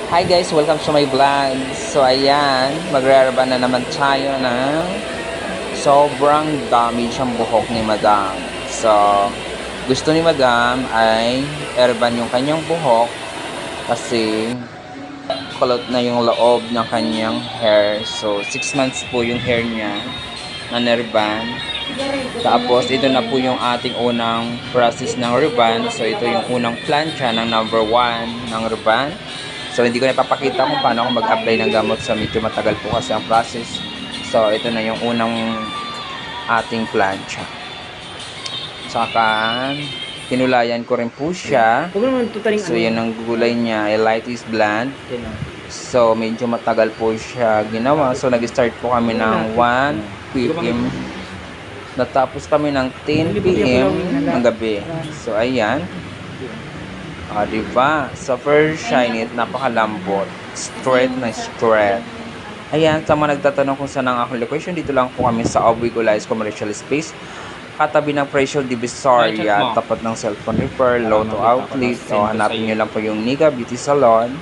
Hi guys, welcome to my vlog. So ayan, magre-reba na naman tayo na sobrang dami siyang buhok ni Madam. So, gusto ni Madam ay erban yung kanyang buhok kasi kulot na yung loob ng kanyang hair. So, 6 months po yung hair niya na nerban. Tapos, ito na po yung ating unang process ng ribbon. So, ito yung unang plancha ng number 1 ng ribbon. So, hindi ko na ipapakita kung paano ako mag-apply ng gamot. So, medyo matagal po kasi ang process. So, ito na yung unang ating plancha. Saka, pinulayan ko rin po siya. So, yan ang gulay niya. Light is bland. So, medyo matagal po siya ginawa. So, nag-start po kami ng 1 p.m. Natapos kami ng 10 p.m. ng gabi. So, ayan. Diba? Super shiny at napakalambot. Straight na straight. Ayan, sa mga nagtatanong kung saan ang aking location, dito lang po kami sa Aubrey Gulays Commercial Space. Katabi ng Precious Divisoria, tapat ng cellphone repair, Lotto Outlet. O, hanapin nyo lang po yung Niga Beauty Salon.